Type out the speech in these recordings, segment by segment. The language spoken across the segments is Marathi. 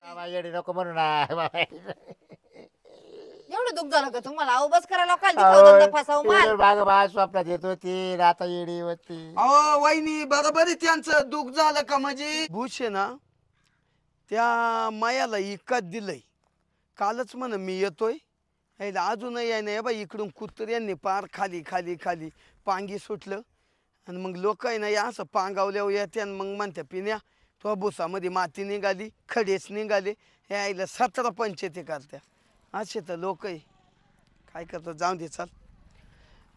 बाबा येडी नको म्हणू ना बाबा. एवढं दुःख झालं का तुम्हाला? अहो बस करा लोकांना दिखावधंदा फसाव माल. माग माझ स्वप्नात येत होती आता येडी होती. अहो वहिनी बरोबर आहे त्यांचं दुःख झालं का म्हणजे भूष आहे ना त्या मायाला इकत दिलंय कालच म्हण मी येतोय अजूनही आहे ना बाई इकडून कुत्र्यांनी पार खाली खाली खाली पांगी सुटलं आणि मग लोक आहे ना या असं पांगावल्यावर येते आणि मग म्हणत्या पिण्या तो भुसामध्ये माती निघाली खडेच निघाले हे आईला 17 पंचायती करत्या असे तर लोक आहे काय करतो जाऊन दे चाल.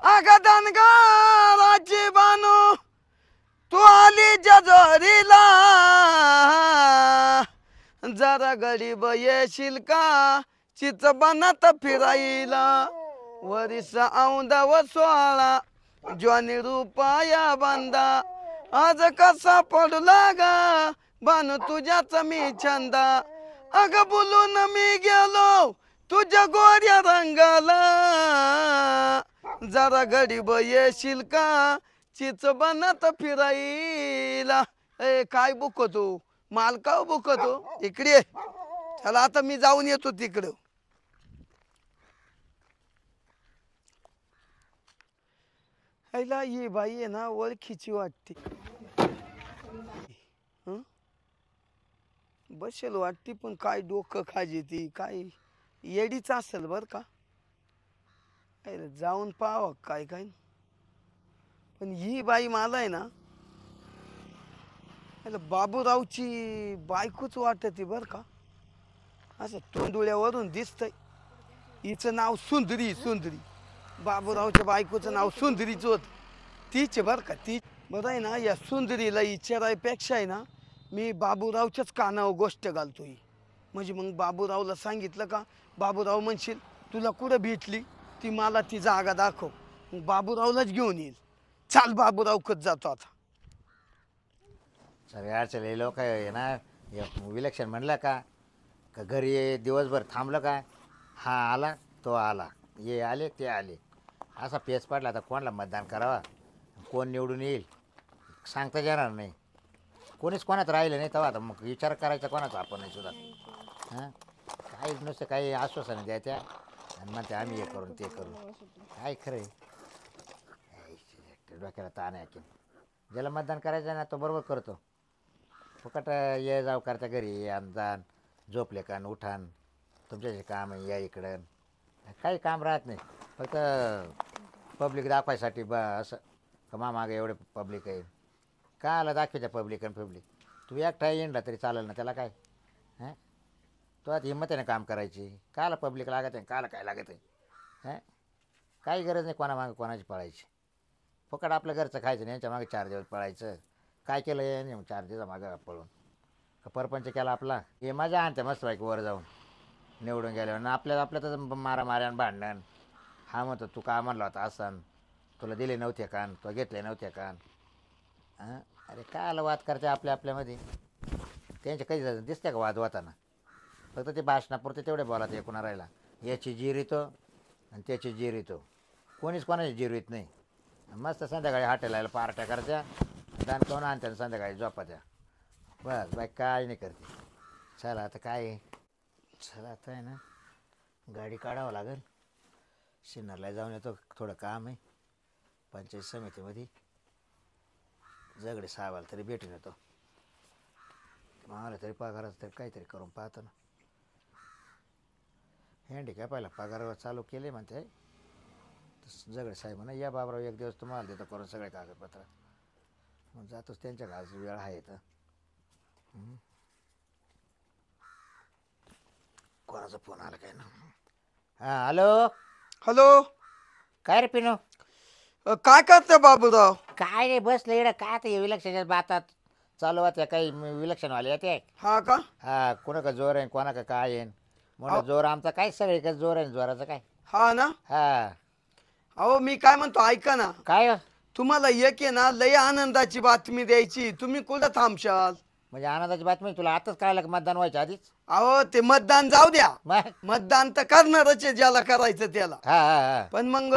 अगं दनगाराची बानू तू आली जजोरीला जरा गरीब येशील का चिच बनात फिरायला वरिस औंदा व 16 ज्वानी रुपया बांधा आज कसा पडला गा बानू तुझ्याच मी छंदा अग बोलून मी गेलो तुझ्या गोऱ्या रंगाला जरा गरीब येशील का चिच बनत फिरायला. ए काय बुकतो माल का बुकतो इकडे ये. चला आता मी जाऊन येतो तिकडं. आईला ये बाई आहे ना ओळखीची वाटते. बसेल वाटते पण काय डोकं खाजी ती काय येडीच असेल बर का. जाऊन पाहावं काय काय. पण ही बाई मला आहे ना बाबूरावची बायकोच वाटते बर का. असं तोंडुळ्यावरून दिसतंय. हिचं नाव सुंदरी सुंदरी बाबूरावच्या बायकोचं नाव सुंदरीच होत तीच बर का ती. बरं आहे ना या सुंदरीला विचारायपेक्षा आहे ना मी बाबूरावच्याच कानावर गोष्ट घालतोय. म्हणजे मग बाबूरावला सांगितलं का बाबूराव म्हणशील तुला कुठं भेटली ती मला ती जागा दाखव मग बाबूरावलाच घेऊन येईल. चाल बाबूरावकच जातो आता. सगळे अडचण लोक आहे ना विलक्षण म्हणलं का घरी दिवसभर थांबलं का हा आला तो आला ये आले ते आले असा पेच पडला आता कोणाला मतदान करावा कोण निवडून येईल सांगता येणार नाही. कोणीच कोणात राहिलं नाही तेव्हा आता मग विचार करायचा कोणाचा आपण सुद्धा. हां काही नुसतं काही आश्वासन द्यायच्या आणि म्हणते आम्ही हे करून ते करू काय खरं आहे. डोक्याला ताण आहे की ज्याला मतदान करायचं ना तो बरोबर करतो. फुकट ये जाव करता घरी आमदान झोपले का उठान तुमच्याचे काम आहे या इकडं काही काम राहत नाही. फक्त पब्लिक दाखवायसाठी असं का मागे एवढे पब्लिक आहे का आला दाखवायच्या पब्लिक आणि पब्लिक. तू एकटा येणला तरी चालेल ना त्याला काय. हां तो आता हिंमत आहे ना काम करायची काला पब्लिक लागत आहे काला काय लागत आहे. हां काही गरज नाही कोणामागे कोणाची पळायची. फुकट आपल्या घरचं खायचं नाही यांच्या मागे 4 दिवस पळायचं. काय केलं याने 4 दिवसा मागं पळून का परपंच केला आपला. हे मजा आणते मस्त बाईक वर जाऊन निवडून गेल्यावर ना आपल्या तर मारामाऱ्यानं भांडण. हा म्हणतो तू का म्हणला होता असं तुला दिले नव्हते कान तो घेतले नव्हते कान. हां अरे काय आलं वाद करते आपल्यामध्ये त्यांच्या काही दिसते का वाद होताना. फक्त ते भाषणापुरते तेवढे बोला ते कोणा राहिला याची जीर येतो आणि त्याची जीर येतो कोणीच कोणाची जीर येत नाही. मस्त संध्याकाळी हॉटेलाला पार्ट्या करत्या दान कोण आणत्या संध्याकाळी झोपात्या बस बाई काय नाही करते. चला आता काय चला आता आहे ना गाडी काढावं लागेल. सिन्नरला जाऊन येतो थोडं काम आहे पंचायत समितीमध्ये झगडे साहेबाला तरी भेटून येतो. मला तरी पगाराचं तरी काहीतरी करून पाहतो ना. हँडिकॅपायला पगार चालू केले म्हणते झगडे साहेब म्हणा या बाबराव एक दिवस तुम्हाला देतो करून सगळे कागदपत्र मग जातोच त्यांच्या घास वेळ आहे तर. कोणाचा फोन आला काय ना. हां हॅलो हॅलो काय रे पिनो काय करते बाबूराव. काय रे बसले इकडं काय ते विलक्षणाच्या बातात चालू होत्या काही विलक्षणवाले येते. हा का हा कोणा का जोर आहे कोणा का काय आहे म्हणून जोर आमचा काय सगळे का जोर आहे जोराचं काय. हा ना हा अहो मी काय म्हणतो ऐका ना काय हो? तुम्हाला एक आहे ना लय आनंदाची बातमी द्यायची तुम्ही कुठं थांबशाल. म्हणजे आनंदाची बातमी तुला आताच कळालं का मतदान व्हायच्या आधीच. अहो ते मतदान जाऊ द्या मग मतदान तर करणारच आहे ज्याला करायचं त्याला. हा हा हा पण मग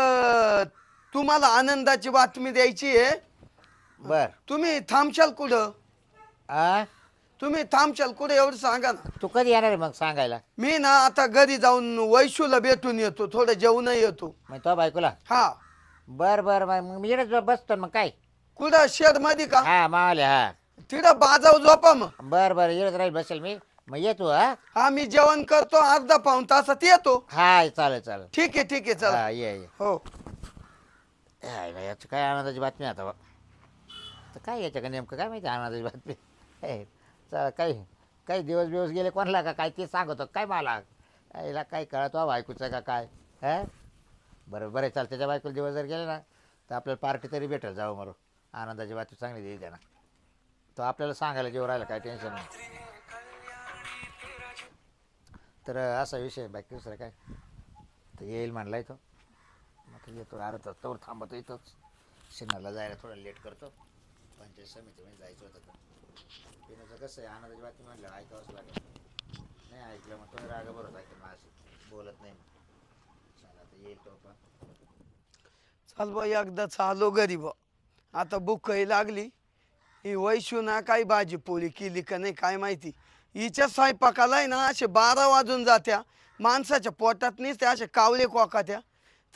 तुम्हाला आनंदाची बातमी द्यायची आहे. बर तुम्ही थांबशाल कुठं. आ तुम्ही थांबशाल कुठे एवढं सांगा ना. तू कधी येणार आहे मग सांगायला? मी ना आता घरी जाऊन वैशूला भेटून येतो, थोडं जेवण येतो. मग तो बायकोला हा. बर बर मग मी इकडे बसतो मग काय. कुठं शेड मध्ये का? हा मावले हा. तिथं बाजाव झोपा मग. बर बर इकडेच राहील बसेल मी. मग येतो हा. हा मी जेवण करतो, अर्धा पाऊण तासात येतो. हा चालेल चालेल. ठीक आहे चला. हा ये हो. याची काय आनंदाची बातमी आता बा. तर काय याच्या का नेमकं काय माहिती आनंदाची बातमी. चला काही काही दिवस गेले कोणाला का काय ते सांगतो काय मला. याला काय कळतो बायकोचं का काय. हा बरं बरं चाल त्याच्या बायकोला दिवस जर गेले ना तर आपल्याला पार्टी तरी भेटेल. जाऊ मरो आनंदाची बातमी चांगली देईल त्यांना. तो आपल्याला सांगायला जेव्हा राहिला काय टेन्शन नाही. तर असा विषय बाकी दुसरं काय. तर येईल म्हणलाय तो. मग येतो अर्धा तोवर थांबतो इथंच. शिन्नरला जायला थोडं लेट करतो. पंचायत समितीमध्ये जायचं होतं तर पिण्याचं कसं आहे आनंदाची बातमी म्हणलं ऐकावंच लागेल. नाही ऐकलं मग तो रागा बरोबर ऐकलं मग असं बोलत नाही. मग चला आता येईल तो पण. चाल बा एकदाच आलो घरी बा. आता भूकही लागली. ही वैशू ना काही भाजी पोळी केली का नाही काय माहिती. हिच्या स्वयंपाकाला आहे ना असे 12 वाजून जात्या. माणसाच्या पोटात नाही ते असे कावळे कोकात्या.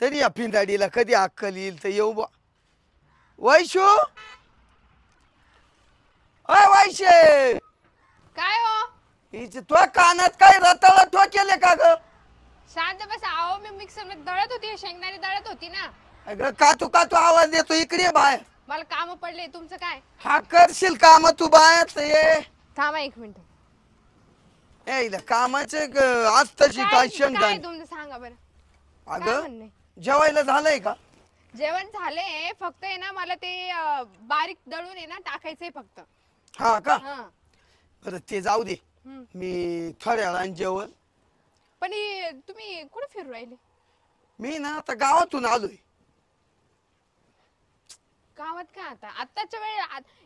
तरी या फिंदाडीला कधी अक्कल येईल तर येऊ बा. वैशू अय वैशे. काय हो? हिचे तो कानात काय रताळा तो केले का ग? शांत बस. आहो मी मिक्सर मध्ये दळत होती, शेंगदाणे दळत होती ना. अगं कातू कातू आवाज देतो इकडे बाहेर. मला काम पडले. तुमचं काय? हा करशील काम तू बाहेर ये. थांबा 1 मिनिट. ए कामाचे आज तशी काय काय शेंगदाणे. तुमचं सांगा बरं. काय अगं म्हणणे? जेवायला झालंय का? जेवण झाले फक्त आहे ना मला ते बारीक दळून आहे ना टाकायचंय फक्त. हा का? हा. बरं ते जाऊ दे. हम्म. मी थोड्या वेळाने जेवण. पण तुम्ही कुठे फिरू राहिले? मी ना आता गावातून आलोय. गावात का आता आत्ताच्या वेळ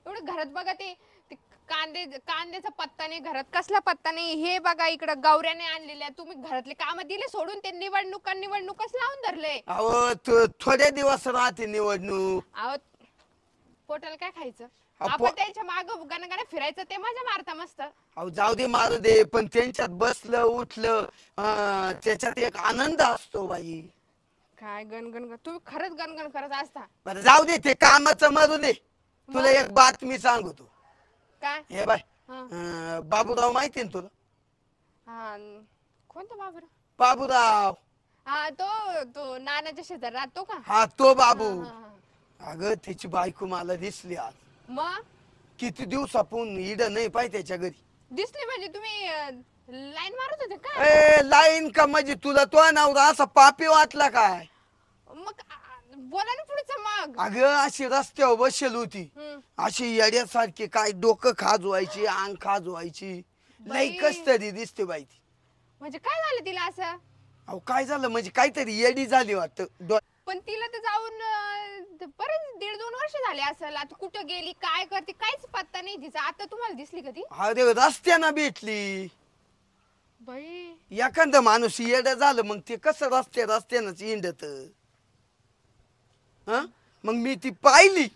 एवढं घरात बघा ते ते कांद्याचा पत्ता नाही घरात. कसला पत्ता नाही. हे बघा इकडं गौऱ्याने आणलेल्या. तुम्ही घरातले काम दिले सोडून ते निवडणूकच लावून धरले. अहो थोड्या दिवस राहते निवडणूक. अहो पोटाला काय खायचं? अहो, आपण त्यांच्या माग गणगण फिरायचं ते मजा मारता मस्त. अहो जाऊ दे मारू दे पण त्यांच्यात बसलं उठलं त्याच्यात एक आनंद असतो बाई. काय गणगण तुम्ही खरंच गणगण करत असता. बरं जाऊ दे ते कामाचं मारू दे. तुला एक बातमी सांगतो. काय? हे बाय हा. बाबूराव माहिती ना तुला? हा कोणता बाबर? बाबूराव. हा तो नानाच्या शेजार राहतो का? हा तो बाबू. हा, हा. अगं त्याची बायको मला दिसली आज. मग किती दिवसापून इड नाही पाहिजे त्याच्या घरी. दिसली म्हणजे तुम्ही लाईन मारत होते का? ए लाईन का म्हणजे तुला तो नवरा असा पापी वाटला काय? मग बोला ना पुढचं मग. अगं अशी रस्त्यावर बसेल होती. हम्म. अशी येड्यासारखी काय डोकं खाजवायची अंग खाजवायची. लई बाई. कस तरी दिसते बाई ती. म्हणजे काय झालं तिला असं? अहो काय झालं म्हणजे काहीतरी येडी झाली वाटत. पण तिला तर जाऊन बरेच 1.5-2 वर्ष झाले असेल. आता कुठं गेली काय करते काहीच पत्ता नाही तिचा. आता तुम्हाला दिसली का ती? अरे रस्त्यानं भेटली. बाई एखादं माणूस येड झालं मग ते कसं रस्त्यानंच इंडत. हा मग मी ती पाहिली.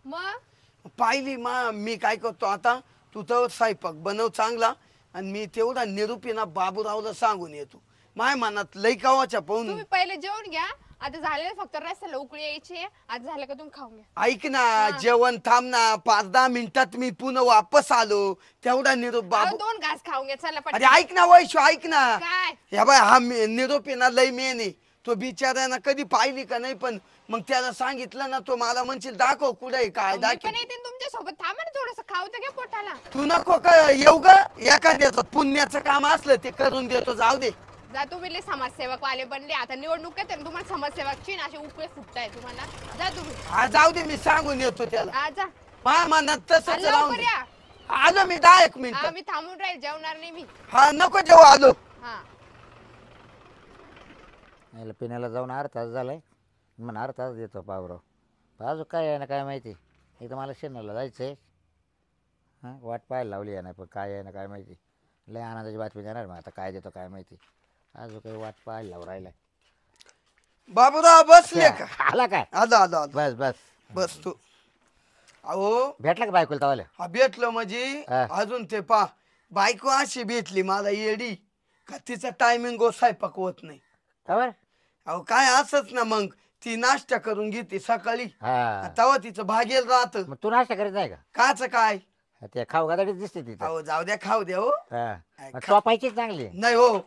मग मी काय करतो आता तू तर स्वयंपाक बनव चांगला आणि मी तेवढा निरूपीना बाबूरावला सांगून येतो. माय मनात लई कावाच्या पाहून. तुम्ही पहिले जेवून घ्या. आता झालेलं फक्त रस्त्याला उकळी यायची. आज झालं का तुम्ही खाऊन घ्या. ऐक ना जेवण थांब ना 5-10 मिनिटात मी पुन्हा वापस आलो. तेवढा निरोप अहो, बाबू. 2 घास खाऊन घ्या चला अरे पटकन. ऐक ना वैशू ऐक ना. काय? ह्या बाय हा निरोप आहे ना लई मेन आहे. तो बिचाऱ्यानं कधी पाहिली का नाही पण मग त्याला सांगितलं ना तो मला म्हणशील दाखव कुठे काय मी दाखव. पण येते तुमच्या सोबत. थांबा ना थोडस खाऊ तर घ्या पोटाला. तू नको का येऊ ग एखाद्याचं पुण्याचं काम असलं ते करून देतो जाऊ दे. जा तुम्ही लय समाजसेवक वाले बनले. आता निवडणूक येते ना तुम्हाला समाजसेवकची ना असे उकळे फुटताय तुम्हाला. जा तुम्ही. हा जाऊ दे मी सांगून येतो त्याला. हा जा. मा मनात तसंच राहून लवकर दे. या. आलो मी 10-1 हा मिनिट. मी थांबून राहील. जेवणार नाही मी. हा नको जेव्हा आलो. हा याला पिण्याला जाऊन अर्धा तास झालाय. म्हणून अर्धा तास देतो पावराव. अजून काय आहे ना काय माहिती. इथं मला शेणाला जायचं आहे. हां वाट पाहायला लावली आहे ना पण काय आहे ना काय माहिती. लय आनंदाची बातमी देणार मग आता काय देतो काय माहिती. अजून काही वाट पाहायला लावून राहिलाय. बाबूराव बसले का? आला काय? आलो बस बस बस तू. अहो भेटला का बायकोला तवाला? हा भेटलं म्हणजे हा. अजून ते पा बायको अशी भेटली मला येडी का तिचा टायमिंग स्वयंपाक होत नाही. खबर अहो काय असच ना मग ती नाश्ता करून घेते सकाळी हा तेव्हा तिचं भागेल राहत. मग तू नाश्ता करीत नाही का? काच काय ते खाऊ गादडीच दिसते तिथं. अहो जाऊ द्या खाऊ द्या हो. हा मग चोपायची चांगली. नाही हो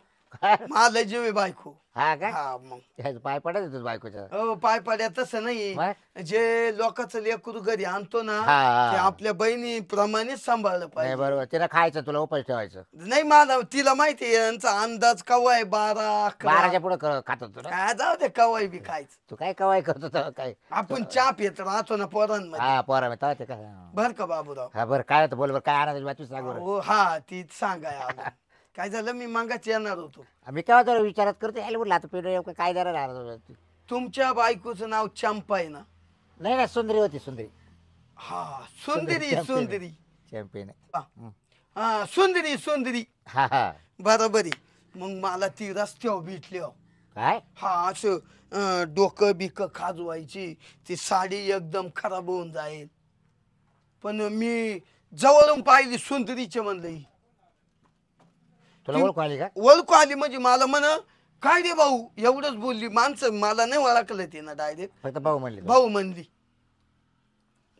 मला जीव आहे बायको. हा का? हा मग त्याचं पाय पडत तुझ बायकोच्या. हो पाय पड्या तसं नाही. मग? जे लोकांचं लेकरू घरी आणतो ना हा. ते आपल्या बहिणी प्रमाणेच सांभाळलं नाही पाहिजे. बरोबर तिला खायचं तुला उपास ठेवायचं. नाही मला तिला माहिती आहे यांचा अंदाज कवा आहे 12-11. 12च्या पुढे खात होतो ना. काय जाऊ दे कवाय बी खायचं. तू काय कवाय करतो तेव्हा काय? आपण चहा पित राहतो ना पोरांमध्ये. हा पोरा मी तेव्हा ते काय. बर का बाबूराव. हा बरं काय होतं बोल बरं काय आणायचं बातमी सांग बरं. हो हा तीच सांगाय आलो. काय झालं मी मागाच येणार होतो. मी केव्हा जरा विचारात करतो यायला म्हटलं आता पिढ काय जरा राहणार. तुमच्या बायकोचं नाव चंपा आहे ना? नाही नाही सुंदरी होती सुंदरी. हा सुंदरी सुंदरी चॅम्पियन. हा सुंदरी सुंदरी हा हा बरोबर आहे. मग मला ती रस्त्यावर भेटली हो. काय? हा असं डोकं बिकं खाजवायची ती साडी एकदम खराब होऊन जाईल. पण मी जवळून पाहिली सुंदरीचे म्हणलं ही. तुला ओळख आली का? ओळखू आली म्हणजे मला म्हण काय रे भाऊ एवढंच बोलली. माणसं मला नाही ओळखलं ते ना डायरेक्ट फक्त भाऊ म्हणले. भाऊ म्हणली.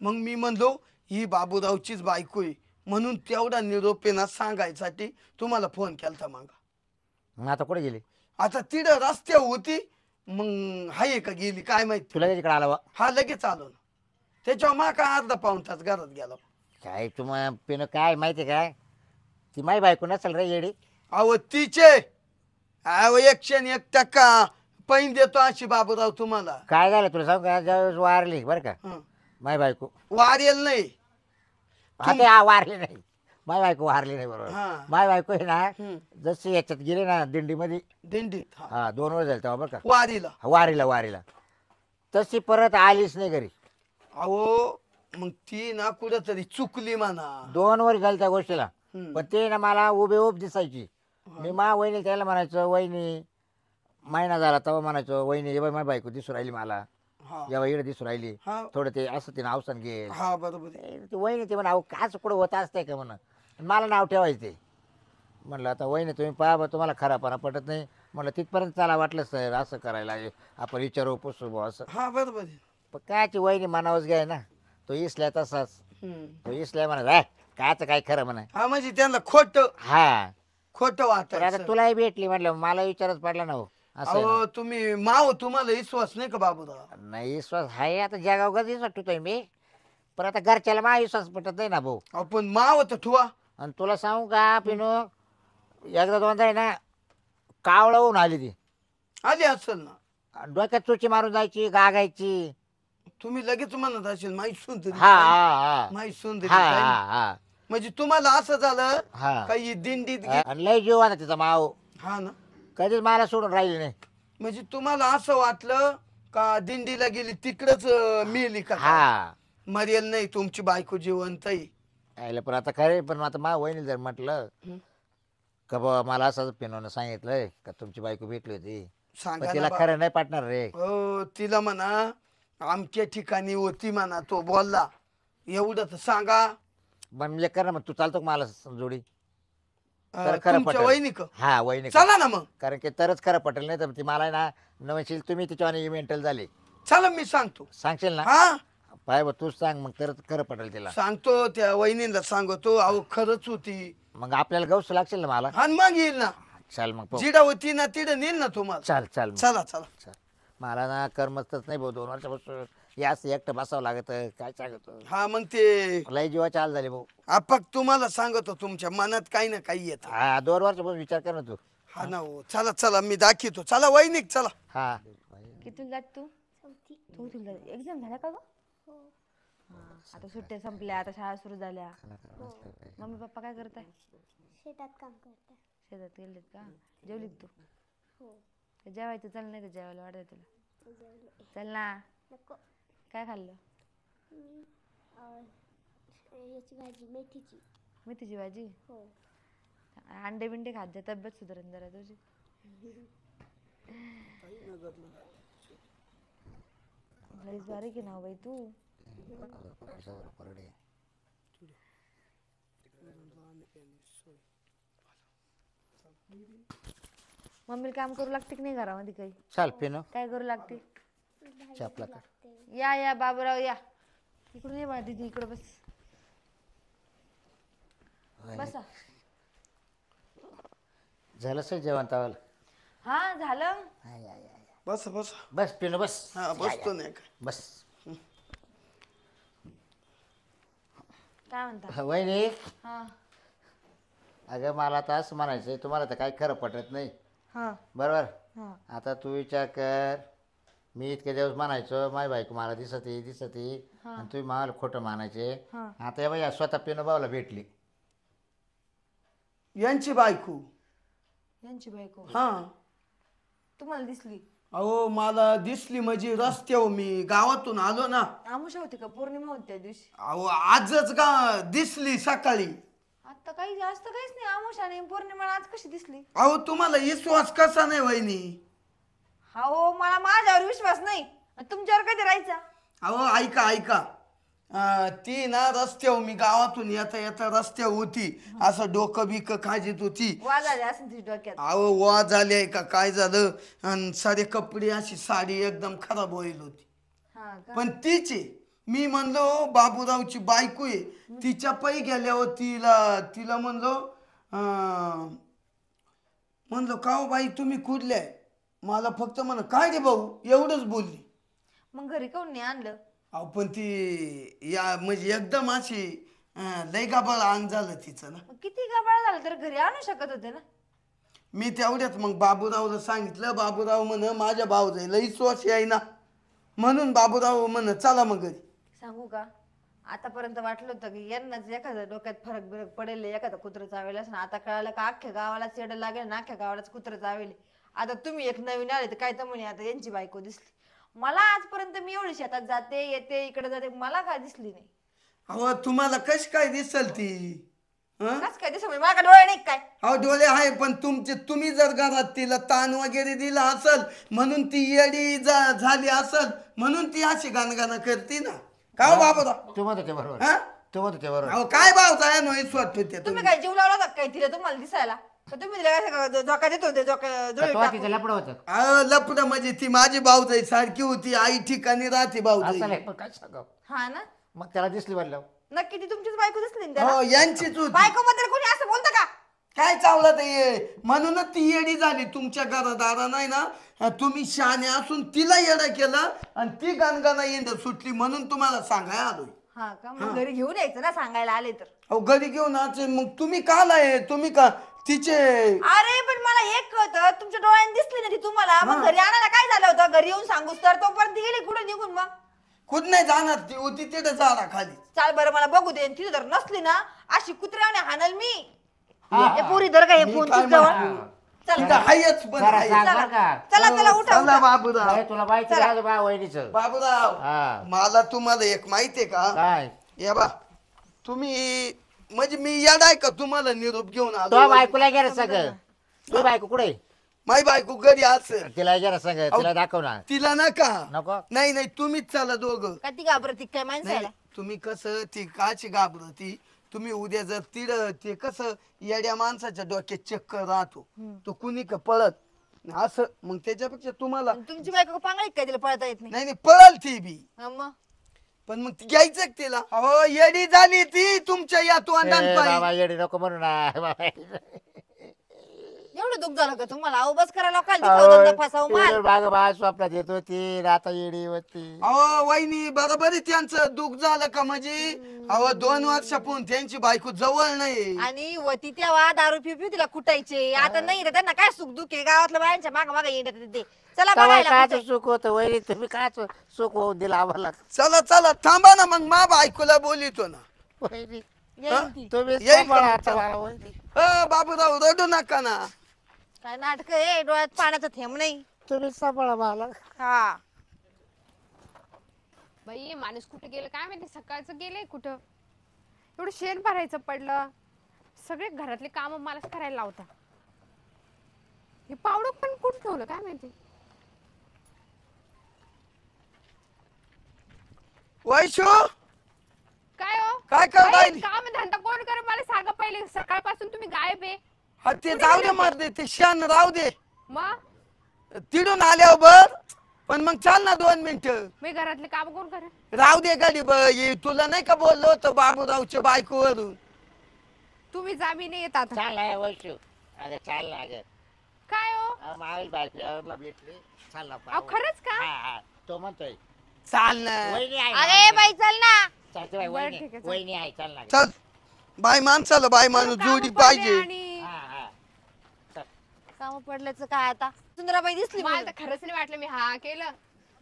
मग मी म्हणलो ही बाबूरावचीच बायको आहे म्हणून तेवढा निरोपेना सांगायसाठी तुम्हाला फोन केलता मागा. मग आता कुठे गेली? आता तिथं रस्त्यावर होती मग हाय का गेली काय माहिती. तुला तिकडे आला बा? हा लगेच आलो ना. त्याच्यावर मा काय अर्धा पाऊण तास घरात गेला. काय तुम्हाला पिणं काय माहिती काय? ती माई बायको नसेल रे येडी. अहो तिचे अहो 101% पैन देतो अशी बाबूराव तुम्हाला. काय झालं तुला सांग का ज्यावेळेस वारली बरं का हं. माई बायको. वारेल नाही. हा ते हा वारली नाही. माई बायको वारली नाही बरोबर. हा. माई बायको आहे ना हं. जशी याच्यात गेली ना दिंडीमध्ये. दिंडीत हा. हा 2 वर्ष झाले तेव्हा बरं का. वारीला. वारीला वारीला तशी परत आलीच नाही घरी. अहो मग ती ना कुठं तरी चुकली म्हणा. 2 वर्ष झाली त्या गोष्टीला. हं. पण ते ना मला उभे उभ दिसायची. मी मा वहिनी त्याला म्हणायचो वहिनी महिना झाला तेव्हा म्हणायचो वहिनी एवढी माझी बायको दिसू राहिली मला हा. जेव्हा इकडे दिसू राहिली हा. थोडं ते असं तिने अवसान घे. हा बरोबर आहे. ते वहिनी ते म्हणा अहो काच कुठं होत असतंय का म्हणा मला नाव ठेवायचे. म्हणलं आता वहिनी तुम्ही पहा बा तुम्हाला खरापणा पटत नाही. म्हणलं तिथपर्यंत चला वाटलं सर असं करायला आपण विचारू पुसू बुवा असं. हा बरोबर आहे. पण कायची वहिनी मानावंच घ्याय ना. तो इसल्या तसाच हं. तो इसल्या म्हणा कायचं काय खरं म्हणा. हा म्हणजे त्यांना खोट हा खोट तर आता वाटायचं. तुलाही भेटली म्हटलं मला विचारच पडला ना हो. असं आहे ना. अहो तुम्ही माव तुम्हाला विश्वास नाही का बाबूराव? नाही विश्वास आहे आता जगावगत विश्वास ठेवतोय मी. पण आता घरच्याला माझा विश्वास पटत नाही ना भाऊ. आपण माव तर ठुवा. आणि तुला सांगू का पिनू एकदा दोनदा आहे ना कावळा होऊन आली ती. आली असेल ना. डोक्यात चुची मारून जायची गागायची. तुम्ही लगेच म्हणत असेल माहीत सुंदरी हा हा हा माहीत सुंदरी हा काय? हा हा म्हणजे तुम्हाला असं झालं हा काही दिंडीत गे- आणि लय जीव आता तिचा माव हा ना. कधीच मला सोडून राहिली नाही. म्हणजे तुम्हाला असं वाटलं का दिंडीला गेली तिकडच मिळली का? हा मरेल नाही तुमची बायको जिवंत आहे. यायला पण आता खरे पण आता मा वहिनी जर म्हटलं हं. का बाबा मला असं पिनवणं सांगितलंय का तुमची बायको भेटली होती सांगा पण तिला ना खरं नाही पाठणार रे. हो तिला म्हणा आमच्या ठिकाणी होती म्हणा तो बोलला एवढं तर सांगा. पण म्हणजे कर ना मग तू चालतो का मला जोडी. तर खरं तुमच्या पटेल. वहिनी का? हा वहिनी चला ना मग. कारण की तरच खरं पटेल नाही तर ती मला ना नवशील तुम्ही तिच्यावाने मेंटल झाले चला मी सांगतो. सांगशील ना. हा पाय बा तूच सांग मग तरच खरं पटेल तिला. सांगतो त्या वहिनीला सांगतो अहो खरंच होती. मग आपल्याला गौस लागशील ना मला. आणि मग येईल ना. चल मग पाहू. जिडा होती ना तिडं नेईल ना तुम्हाला. चल चल मग. चला चला. चल. मला ना करमतच नाही भाऊ 2 वर्षापासून याच एकटं बसावं लागत काय सांगतो. हा मग ते लय जीवाची हाल झाले भाऊ. आपक तुम्हाला सांगतो तुमच्या मनात काही ना काही येत. हा 2 वर्षापासून विचार कर ना तू. हा ना हो. चला चला मी दाखवतो. चला वहिनीक चला. हा किती जात तू? चौथीला एक्झाम झाल्या का ग? हा, आता सुट्ट्या संपल्या आता शाळा सुरू झाल्या. मम्मी पप्पा काय करताय? शेतात काम करतात. शेतात गेलेत का? जेवलीत तू? तर जेवायचं चल नाही तर जेवायला वाटत तुला. चल ना. नको. काय खाल्लं? याची भाजी मेथीची. मेथीची भाजी. हो. अंडे बिंडे खात जा तब्येत सुधारेल जरा तुझी. लईच बारीक आहे ना बाई तू. मम्मीला काम करू लागते की नाही घरामध्ये काही? चाल पिनो काय करू लागते? चपला कर. या बाबूराव या. इकडून ये बा दीदी, इकडे बस. बसा. झालं सर जेवण तावाला? हा झालं. बस बस. बस पिनो बस. हा बसतो नाही का? बस. काय म्हणता? वहिनी हा अगं मला तर असं म्हणायचं तुम्हाला तर काही खरं पटत नाही हा बरोबर. हा आता तू विचार कर, मी इतके दिवस म्हणायचो माय बायको मला दिसते आणि तुम्ही मला खोटं म्हणायचे. हा. आता या बाई स्वतः पिनो भाऊला भेटली. यांची बायको. यांची बायको हा तुम्हाला दिसली? अहो मला दिसली म्हणजे रस्त्यावर मी गावातून आलो ना. आमुषा होती का? पौर्णिमा होती त्या दिवशी? अहो आजच का दिसली सकाळी. आता काही जास्त काहीच नाही. आमुषा आणि पौर्णिमा आज कशी दिसली? अहो तुम्हाला विश्वास कसा नाही वहिनी? हो मला माझ्यावर विश्वास नाही, तुमच्यावर कधी राहायचा? अहो ऐका ऐका, ती ना रस्त्यावर मी गावातून येता येता रस्त्यावर होती, असं डोकं बिकं खाजीत होती. वाज आले असेल तिच्या डोक्यात. अहो वा झाले का काय झालं, आणि सारे कपडे अशी साडी एकदम खराब होईल होती. हा का? पण तिची मी म्हणलो बाबूरावची बायको आहे, तिच्या पै गेल्यावर तिला म्हणलो का हो बाई तुम्ही कुठल्या? मला फक्त म्हण काय रे भाऊ एवढंच बोलली. मग घरी काऊन नाही आणलं? अहो पण ती या म्हणजे एकदम अशी लय गाबाळ अंग झालं तिचं ना. मग किती गबाळ झालं तर घरी आणू शकत होते ना. मी तेवढ्यात मग बाबूरावला सांगितलं. बाबूराव म्हण माझ्या भाऊजाई लई विश्वास आहे ना, म्हणून बाबूराव म्हण चला मग घरी. सांगू का, आतापर्यंत वाटलं होतं की यांनाच एखाद्या डोक्यात फरक बिरक पडेल, एखादा कुत्र चावेल असं. आता कळालं का अख्ख्या गावाला चेड लागेल ना, अख्ख्या गावालाच कुत्र चावेल. आता तुम्ही एक नवीन आले तर काय तर म्हणे आता यांची बायको दिसली. मला आजपर्यंत मी एवढी शेतात जाते येते इकडे जाते, मला काय दिसली नाही. अहो तुम्हाला कशी काय दिसल ती? कस काय दिसली? मला काय डोळे नाही काय? अहो डोळे आहे, पण तुम्ही जर घरात तिला ताण वगैरे दिला असल म्हणून ती येडी झाली असल, म्हणून ती अशी गाणगाणं करते ना. का हो बाबूराव? तू म्हणतो ते बरोबर. हा? तू म्हणतो ते बरोबर. अहो काय भावता नो विश्वास होते तुम्ही काय जीव लावला होता काय तिला तुम्हाला दिसायला? का तुम्ही तिला धोका देत होते? तिचं लपड होतं लपड म्हणजे ती माझी भाऊजाई सारखी होती, आई ठिकाणी राहते भाऊजाई. असं नाही, पण काय सांगावं. हा ना, मग त्याला दिसली म्हणलं. नक्की ती तुमचीच बायको दिसली ना त्याला? हो यांचीच होती. बायको बद्दल कोणी असं बोलतं का? काय चावलं ते? म्हणूनच ती येडी झाली. तुमच्या घरादारा नाही ना, तुम्ही शहाणे असून तिला येडं केलं आणि ती गणगणा येंड सुटली, म्हणून तुम्हाला सांगाय आलोय. हा का? मग घरी घेऊन यायचं ना सांगायला आले तर. अहो घरी घेऊन आचे मग तुम्ही काल आहे? तुम्ही का तिचे? अरे पण मला एक कळतं, तुमच्या डोळ्याने दिसली ना ती तुम्हाला, मग घरी आणायला काय झालं होतं? घरी येऊन सांगूस तर तोपर्यंत गेली कुठे निघून. मग कुठ नाही जाणार, ती होती तिथे झाडा खाली. चाल बरं मला बघू दे. तिथे जर नसली ना अशी कुत्र्याने हाणल मी. हे पुरी धर का हे मी फोन काय तुझ्यावर? म्हणतो? चला तिथं हायच पण जरा हाय. सांग चला बरं का. चला चला उठा चला उठा. बाबूराव. अरे तुला माहिती आहे बा वहिनीचं. बाबूराव हा. मला तुम्हाला एक माहितीये का? काय या बा तुम्ही म्हणजे मी येडाय का तुम्हाला निरोप घेऊन तो आलो? बायकोला गेलं सगळं. तू बायको कुठे? माई बायको घरी असेल. तिला गेलं सगळं, तिला दाखव ना. तिला नका. नको. नाही नाही तुम्हीच चला दोघं. का ती घाबरती काय माणसाला? नाही तुम्ही कसं ती काची घाबरती. तुम्ही उद्या जर तिड ते कसं येड्या माणसाच्या डोक्यात चक्कर राहतो, तो कुणी का पळत असं. मग त्याच्यापेक्षा तुम्हाला तुमची बायको पांगळी काय तिला पळता येत नाही? नाही नाही पळल ती बी, हा मग पण मग ती घ्यायचं का तिला? अहो येडी झाली ती तुमच्या या तोंडान बाबा पायी. येडी नको म्हणू ना बाबा. एवढं दुःख झालं का तुम्हाला? अहो बस करा लोकांना फसाव माल. बाग बा स्वप्नात येत होती, आता येडी होती. अहो वहिनी बरोबर आहे, त्यांचं दुःख झालं का म्हणजे? अहो 2 वर्षापूर्वी त्यांची बायको जवळ नाही. आणि वती तेव्हा दारू पिऊ तिला कुटायचे. आता नाही रे, त्यांना काय सुख दुःख आहे? गावातल्या बायांच्या माग माग येतात ते. चला बघायला काय कुठे. सुख होतं वहिनी, तुम्ही काय सुख होऊन दिलं आम्हाला चला चला थांबा ना, मग मा बायकोला बोलितो ना. वहिनी. येईन ती. तुम्ही येईल सांभाळा का? आता मला वहिनी. बाबूराव रडू नका ना. काय नाटक आहे? डोळ्यात पाण्याचा थेंब नाही. तुम्ही सांभाळा मला. हा बाई माणूस कुठे गेलं काय माहिती, सकाळचं गेलंय कुठं. एवढं शेण भरायचं पडलं, सगळे घरातले काम मलाच करायला लावता. हे पावडं पण कुठं ठेवलं काय माहिती. वैशू काय हो काय करत बाई, राहिली? काम धंदा कोण कर मला सांगा पहिले. सकाळपासून हा ते जाऊ दे मर दे ते शान राहू दे मग तिडून आल्यावर बर पण मग चाल ना 2 मिनिटं मी घरातले काम कोण करेल राहू दे गाडी तुला नाही का बोललो होतं बाबूरावच्या बायकोवरून तुम्ही जा मी नाही येत आता चाल ना वैशू अरे चाल ना अगं काय हो मावेल बायकोला भेटली चाल ना अहो खरंच का हा तो म्हणतोय चाल ना वहिनी आहे अरे बाई चल ना चालते बाई बरं, वहिनी ठीक आहे, चल. वहिनी आहे चाल ना चल बाय माणसाला बाय माणूस कामं जोडी पडले पाहिजे आणि हा हा चल. काम पडल्याचं काय आता सुंदराबाई दिसली मला मला. तर खरंच नाही वाटलं मी हा केलं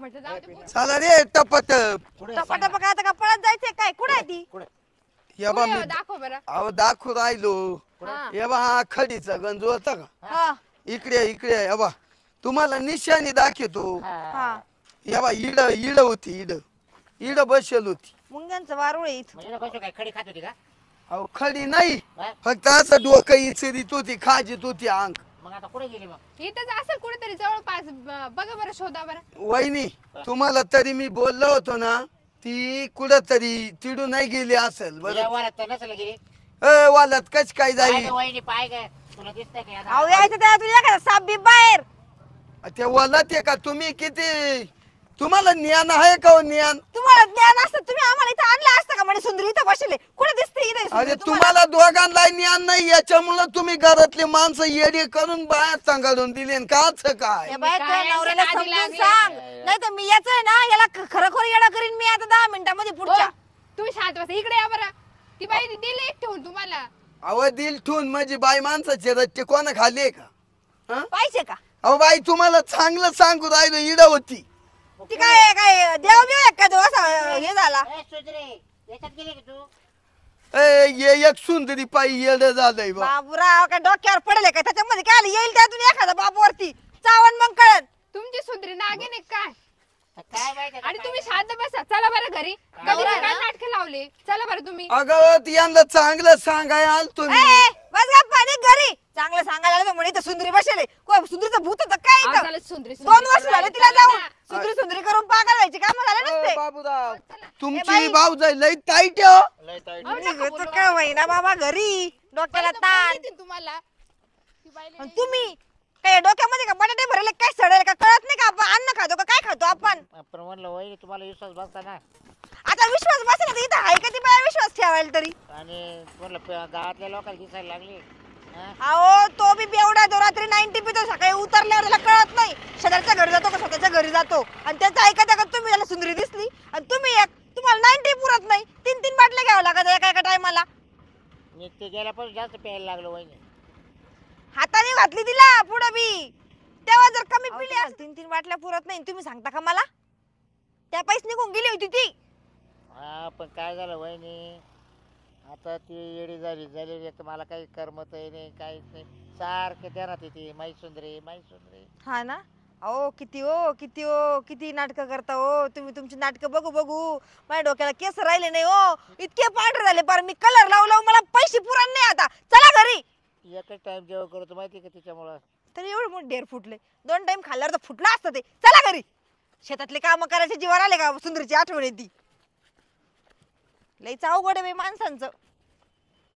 म्हटलं जाऊ दे बोल. चला रे टपट पुढे टपाटप काय आता का पळत जायचंय काय कुठे आहे ती पुढे या बा पुढे मी हो, दाखव बरं अहो दाखवू राहिलो हा. या बा हा खडीचा गंज होता का हा इकडे इकडे या बा तुम्हाला निशाणी दाखवतो हा या बा इड इड होती इड इड बसेल होती मुंग्यांचं वारुळ आहे इथं. म्हणजे कसं काय खडी खात होती का अहो खडी नाही हा? फक्त असं डोकं इचरीत होती खाजीत होती अंग मग आता कुठे गेली मग इथंच असेल कुठेतरी जवळपास बघा बरं शोधा बरं वहिनी तुम्हाला तरी मी बोललो होतो ना ती कुठं तरी तिडू नाही गेली असेल बरं व्यवहारात तर नसेल गेली वालत कच काय पाय जाईल गं वहिनी पाय ग तुला दिसतंय का अहो आता? यायचं त्या तुझ्या एखादा साप बीप बाहेर ते वलत आहे का तुम्ही किती तुम्हाला ज्ञान आहे का हो ज्ञान तुम्हाला ज्ञान असतं तुम्ही आम्हाला इथं आणलं असतं का म्हणजे सुंदरी इथं बसले कुठे दिसते इथं सुंदरी अरे तुम्हाला दोघांना ज्ञान नाही याच्यामुळे तुम्ही घरातले माणसं येडे करून बाहेर सांगाळून दिले न काच काय या बाई, काय तुझ्या नवऱ्याला नादी समजून लागली? सांग नाही तर मी याच आहे ना याला खरं येडा करीन मी आता 10 मिनिटांमध्ये पुढच्या हो, तुम्ही शांत बसा इकडे या बरं ती बाई दिली एक ठेवून तुम्हाला अहो दिल ठेवून म्हणजे बाई माणसाचे रच्चे कोणा खाली का हं? पाहिजे का अहो बाई तुम्हाला चांगलं सांगू राहिलो इड होती ती काय काय देव बिव का तो असा हे झाला ए, सुधरे याच्यात गेली का तू ये एक सुंदरी पायी येड झालंय बा बाबूराव काय डोक्यावर पडले का त्याच्यामध्ये काय आलं? येईल त्यातून एखादा बाबूवरती चावण मग कळत तुमची सुंदरी नागिन आहे काय काय माहिती आणि तुम्ही शांत बसा चला बरं घरी कधी काय नाटक लावले चला बरं तुम्ही अगं यांना चांगलं सांगाय आल तुम्ही बस गप्पा निघ घरी चांगलं सांगायला आलं म्हणे इथं सुंदरी बसले कोण सुंदरीचं भूत होतं काय अहो, इथं? चला सुंदरी 2 वर्ष झाले तिला चला जाऊन ना. सुंदरी सुंदरी करून पागल व्हायची काम झाले नसते बाबूराव ए तुमची बाई. भाऊ जाईल लई टाईट आहे हो. लय ताईट. अहो, नका निघतो बोलू काय होईना बाबा घरी डोक्याला बाई, तर ताण बोलली ती तुम्हाला ती बाईला आणि तुम्ही काय डोक्यामध्ये का बटाटे भरले काय सडेल का कळत नाही का आपण अन्न खातो का काय खातो आपण आपण म्हणलं वहिनी तुम्हाला विश्वास बसता ना आता विश्वास बसेल तर इथं आहे का ती बाया विश्वास ठेवायला तरी आणि म्हणलं गावातल्या लोकांना दिसायला लागली हा? अहो तो बी बेवडा तो रात्री 90 पितो सकाळी उतरल्यावर त्याला कळत नाही शेजारच्या घरी जातो का स्वतःच्या घरी जातो आणि त्याचं ऐकता का तुम्ही त्याला सुंदरी दिसली आणि तुम्ही एक तुम्हाला 90 पुरत नाही 3 बाटल्या घ्यावं लागत एका एका टायमाला मी ते गेल्यापासून जास्त प्यायला लागलो वहिनी हाताने घातली तिला पुढं बी तेव्हा जर कमी पिली 3 बाटल्या पुरत नाही तुम्ही सांगता का मला त्या पैसे निघून गेली होती ती हा पण काय झालं वहिनी आता ती येडी झालेली तर मला काही करमत नाही काहीच नाही सारखं ध्यानात येते माई सुंदरी हा ना अहो किती नाटकं करता हो तुम्ही तुमची नाटकं बघू माझ्या डोक्याला केस राहिले नाही हो इतके पांढरे झाले पर मी कलर लावू मला पैसे पुरण नाही आता चला घरी एकच टाइम जेवण करतो माहिती का तिच्यामुळं तरी एवढं मोठे ढेर फुटले 2 टाइम खाल्ल्यावर तर फुटलं असतं ते चला घरी शेतातले काम करायचे जीवावर आले का सुंदरीची आठवण येते लईच अवघड आहे बाई माणसांचं